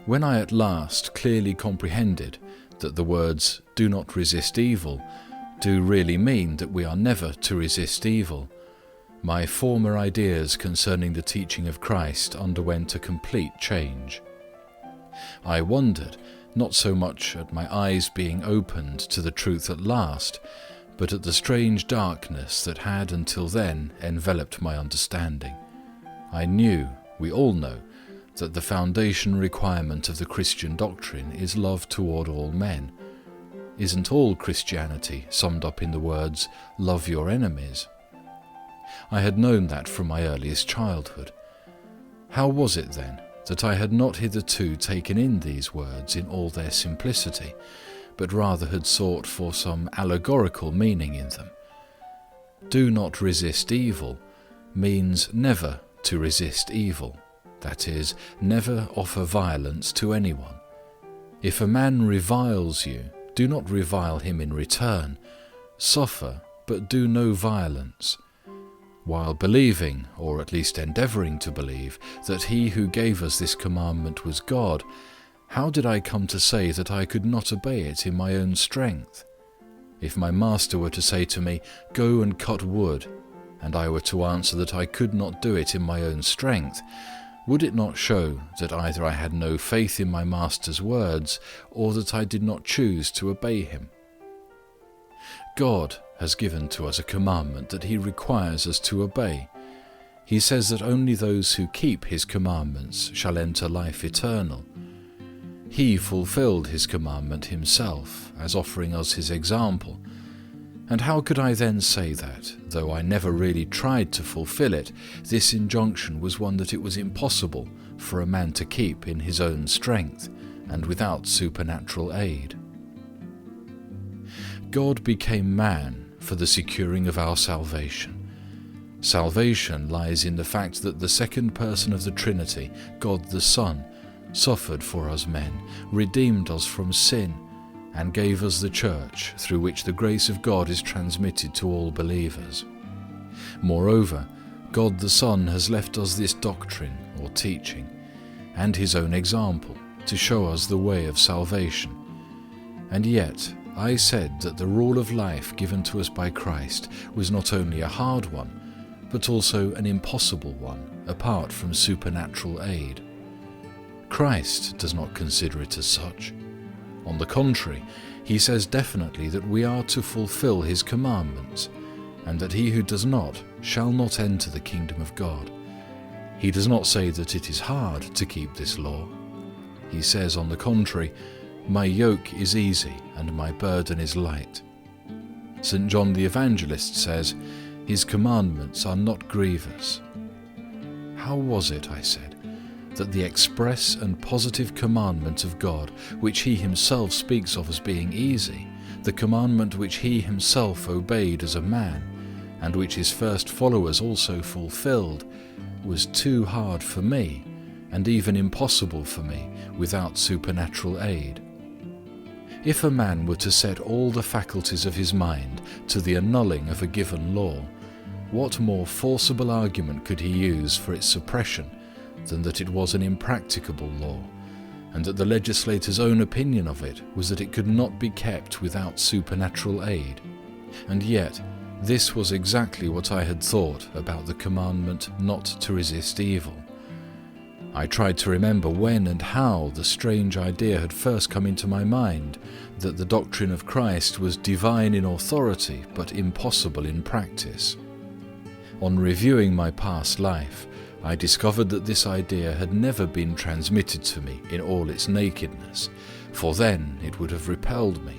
When I at last clearly comprehended that the words "do not resist evil" do really mean that we are never to resist evil, my former ideas concerning the teaching of Christ underwent a complete change. I wondered not so much at my eyes being opened to the truth at last, but at the strange darkness that had until then enveloped my understanding. I knew, we all know, that the foundation requirement of the Christian doctrine is love toward all men. Isn't all Christianity summed up in the words, "Love your enemies"? I had known that from my earliest childhood. How was it then that I had not hitherto taken in these words in all their simplicity, but rather had sought for some allegorical meaning in them? Do not resist evil means never to resist evil, that is, never offer violence to anyone. If a man reviles you, do not revile him in return. Suffer, but do no violence. While believing, or at least endeavouring to believe, that he who gave us this commandment was God, how did I come to say that I could not obey it in my own strength? If my master were to say to me, "Go and cut wood," and I were to answer that I could not do it in my own strength, would it not show that either I had no faith in my master's words, or that I did not choose to obey him? God has given to us a commandment that he requires us to obey. He says that only those who keep his commandments shall enter life eternal. He fulfilled his commandment himself, as offering us his example. And how could I then say that, though I never really tried to fulfill it, this injunction was one that it was impossible for a man to keep in his own strength, and without supernatural aid? God became man for the securing of our salvation. Salvation lies in the fact that the second person of the Trinity, God the Son, suffered for us men, redeemed us from sin, and gave us the church through which the grace of God is transmitted to all believers. Moreover, God the Son has left us this doctrine or teaching, and his own example, to show us the way of salvation. And yet, I said that the rule of life given to us by Christ was not only a hard one, but also an impossible one, apart from supernatural aid. Christ does not consider it as such. On the contrary, he says definitely that we are to fulfill his commandments, and that he who does not shall not enter the kingdom of God. He does not say that it is hard to keep this law. He says, on the contrary, "My yoke is easy and my burden is light." St. John the Evangelist says, "His commandments are not grievous." How was it, I said, that the express and positive commandment of God, which he himself speaks of as being easy, the commandment which he himself obeyed as a man, and which his first followers also fulfilled, was too hard for me, and even impossible for me, without supernatural aid? If a man were to set all the faculties of his mind to the annulling of a given law, what more forcible argument could he use for its suppression than that it was an impracticable law, and that the legislator's own opinion of it was that it could not be kept without supernatural aid? And yet, this was exactly what I had thought about the commandment not to resist evil. I tried to remember when and how the strange idea had first come into my mind that the doctrine of Christ was divine in authority but impossible in practice. On reviewing my past life, I discovered that this idea had never been transmitted to me in all its nakedness, for then it would have repelled me,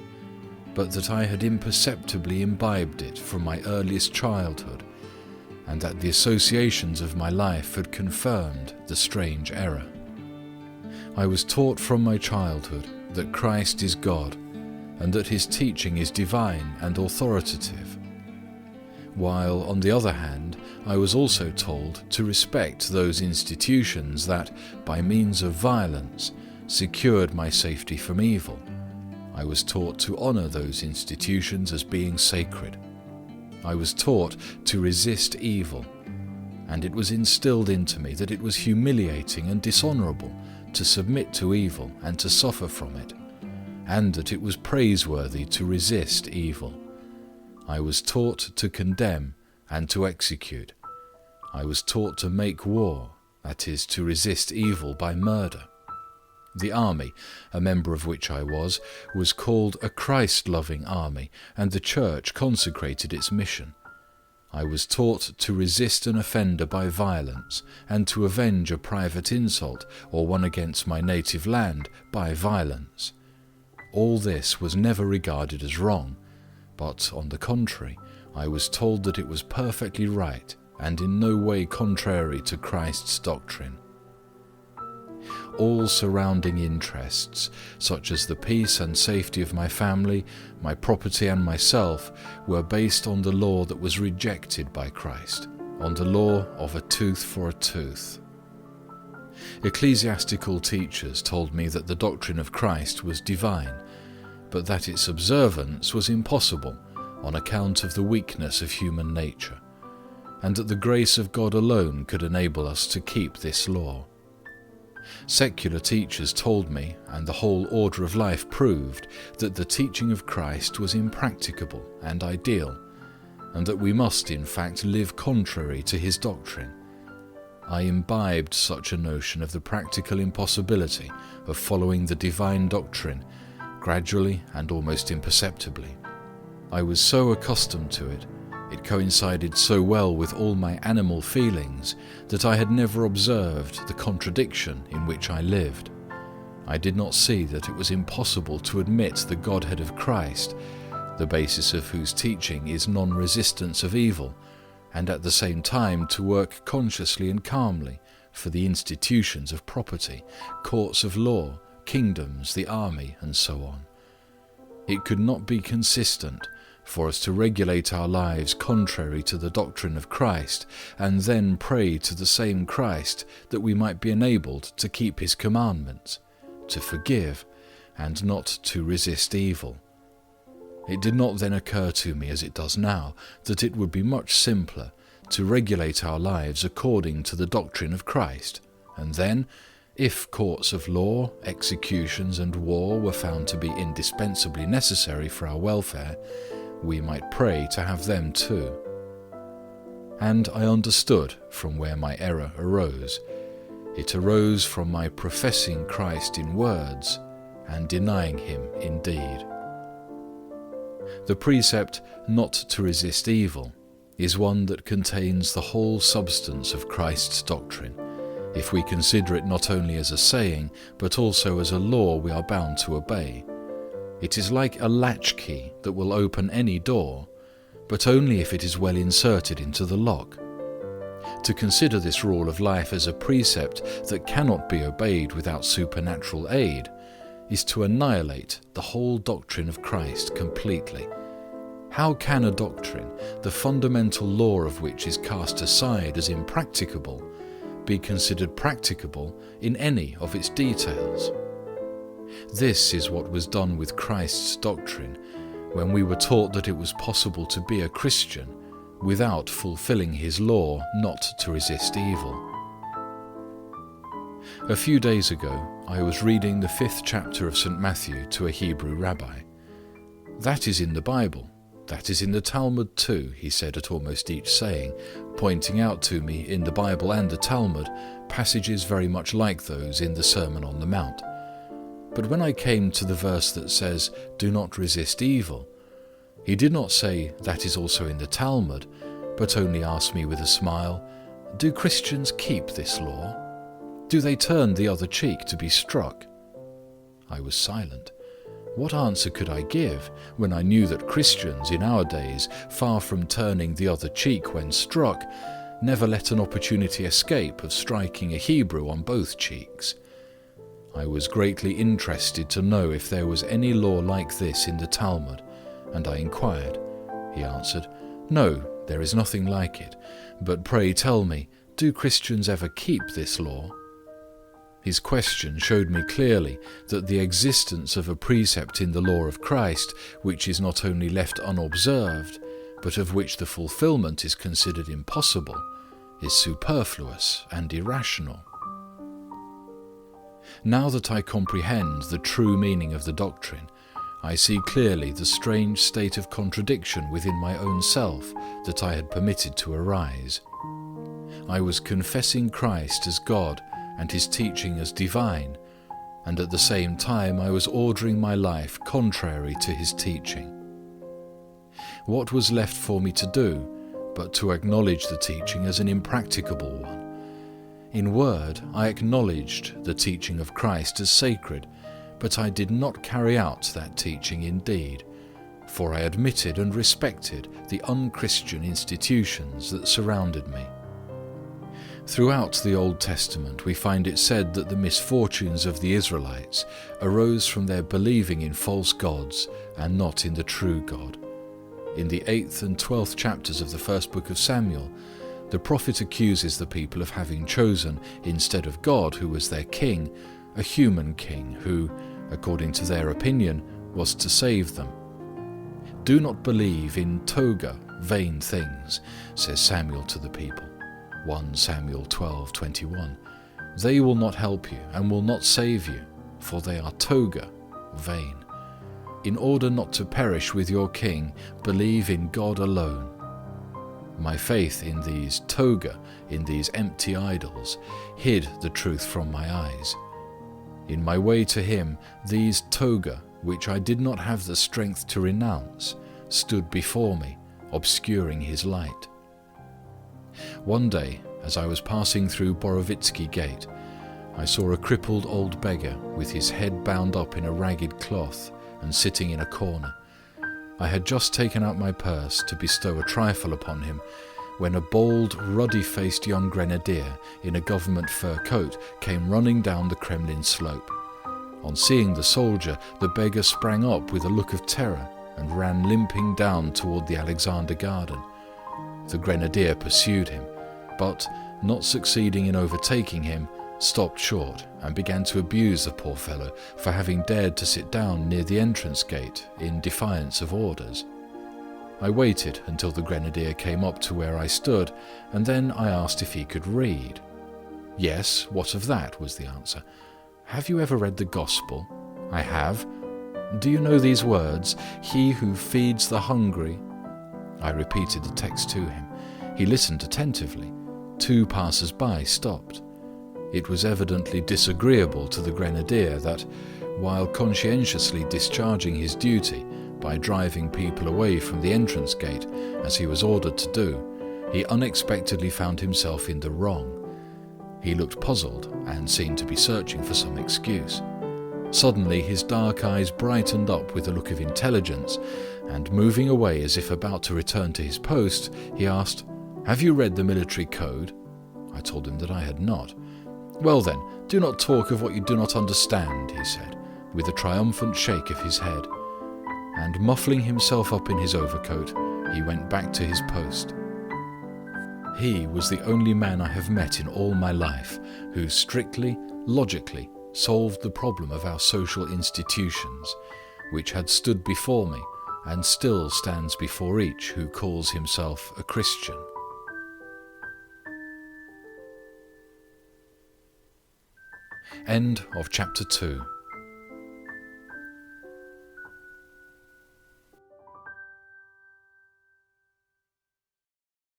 but that I had imperceptibly imbibed it from my earliest childhood, and that the associations of my life had confirmed the strange error. I was taught from my childhood that Christ is God, and that his teaching is divine and authoritative, while, on the other hand, I was also told to respect those institutions that, by means of violence, secured my safety from evil. I was taught to honour those institutions as being sacred. I was taught to resist evil, and it was instilled into me that it was humiliating and dishonourable to submit to evil and to suffer from it, and that it was praiseworthy to resist evil. I was taught to condemn and to execute. I was taught to make war, that is, to resist evil by murder. The army, a member of which I was called a Christ-loving army, and the Church consecrated its mission. I was taught to resist an offender by violence, and to avenge a private insult or one against my native land by violence. All this was never regarded as wrong, but on the contrary, I was told that it was perfectly right and in no way contrary to Christ's doctrine. All surrounding interests, such as the peace and safety of my family, my property and myself, were based on the law that was rejected by Christ, on the law of a tooth for a tooth. Ecclesiastical teachers told me that the doctrine of Christ was divine, but that its observance was impossible on account of the weakness of human nature, and that the grace of God alone could enable us to keep this law. Secular teachers told me, and the whole order of life proved, that the teaching of Christ was impracticable and ideal, and that we must in fact live contrary to his doctrine. I imbibed such a notion of the practical impossibility of following the divine doctrine, gradually and almost imperceptibly. I was so accustomed to it, it coincided so well with all my animal feelings, that I had never observed the contradiction in which I lived. I did not see that it was impossible to admit the Godhead of Christ, the basis of whose teaching is non-resistance of evil, and at the same time to work consciously and calmly for the institutions of property, courts of law, kingdoms, the army, and so on. It could not be consistent for us to regulate our lives contrary to the doctrine of Christ, and then pray to the same Christ that we might be enabled to keep his commandments, to forgive, and not to resist evil. It did not then occur to me, as it does now, that it would be much simpler to regulate our lives according to the doctrine of Christ, and then, if courts of law, executions, and war were found to be indispensably necessary for our welfare, we might pray to have them too. And I understood from where my error arose. It arose from my professing Christ in words and denying him in deed. The precept not to resist evil is one that contains the whole substance of Christ's doctrine, if we consider it not only as a saying, but also as a law we are bound to obey. It is like a latchkey that will open any door, but only if it is well inserted into the lock. To consider this rule of life as a precept that cannot be obeyed without supernatural aid is to annihilate the whole doctrine of Christ completely. How can a doctrine, the fundamental law of which is cast aside as impracticable, be considered practicable in any of its details? This is what was done with Christ's doctrine when we were taught that it was possible to be a Christian without fulfilling his law not to resist evil. A few days ago, I was reading the 5th chapter of St. Matthew to a Hebrew rabbi. "That is in the Bible. That is in the Talmud too," he said at almost each saying, pointing out to me in the Bible and the Talmud passages very much like those in the Sermon on the Mount. But when I came to the verse that says, "Do not resist evil," he did not say, "That is also in the Talmud," but only asked me with a smile, "Do Christians keep this law? Do they turn the other cheek to be struck?" I was silent. What answer could I give when I knew that Christians in our days, far from turning the other cheek when struck, never let an opportunity escape of striking a Hebrew on both cheeks? I was greatly interested to know if there was any law like this in the Talmud, and I inquired. He answered, "No, there is nothing like it, but pray tell me, do Christians ever keep this law?" His question showed me clearly that the existence of a precept in the law of Christ, which is not only left unobserved, but of which the fulfillment is considered impossible, is superfluous and irrational. Now that I comprehend the true meaning of the doctrine, I see clearly the strange state of contradiction within my own self that I had permitted to arise. I was confessing Christ as God and his teaching as divine, and at the same time I was ordering my life contrary to his teaching. What was left for me to do but to acknowledge the teaching as an impracticable one? In word, I acknowledged the teaching of Christ as sacred, but I did not carry out that teaching in deed, for I admitted and respected the unchristian institutions that surrounded me. Throughout the Old Testament we find it said that the misfortunes of the Israelites arose from their believing in false gods and not in the true God. In the 8th and 12th chapters of the first book of Samuel, the prophet accuses the people of having chosen, instead of God, who was their king, a human king who, according to their opinion, was to save them. "Do not believe in toga, vain things," says Samuel to the people. 1 Samuel 12:21. "They will not help you and will not save you, for they are toga, vain. In order not to perish with your king, believe in God alone." My faith in these toga, in these empty idols, hid the truth from my eyes. In my way to him, these toga, which I did not have the strength to renounce, stood before me, obscuring his light. One day, as I was passing through Borovitsky Gate, I saw a crippled old beggar with his head bound up in a ragged cloth and sitting in a corner. I had just taken out my purse to bestow a trifle upon him when a bold, ruddy-faced young grenadier in a government fur coat came running down the Kremlin slope. On seeing the soldier, the beggar sprang up with a look of terror and ran limping down toward the Alexander Garden. The grenadier pursued him, but, not succeeding in overtaking him, stopped short and began to abuse the poor fellow for having dared to sit down near the entrance gate in defiance of orders. I waited until the grenadier came up to where I stood, and then I asked if he could read. "Yes, what of that?" was the answer. "Have you ever read the Gospel?" "I have." "Do you know these words, 'He who feeds the hungry'?" I repeated the text to him. He listened attentively. 2 passers-by stopped. It was evidently disagreeable to the grenadier that, while conscientiously discharging his duty by driving people away from the entrance gate, as he was ordered to do, he unexpectedly found himself in the wrong. He looked puzzled and seemed to be searching for some excuse. Suddenly his dark eyes brightened up with a look of intelligence, and moving away as if about to return to his post, he asked, "Have you read the military code?" I told him that I had not. "Well then, do not talk of what you do not understand," he said, with a triumphant shake of his head. And muffling himself up in his overcoat, he went back to his post. He was the only man I have met in all my life who strictly, logically, solved the problem of our social institutions, which had stood before me and still stands before each who calls himself a Christian. End of chapter 2.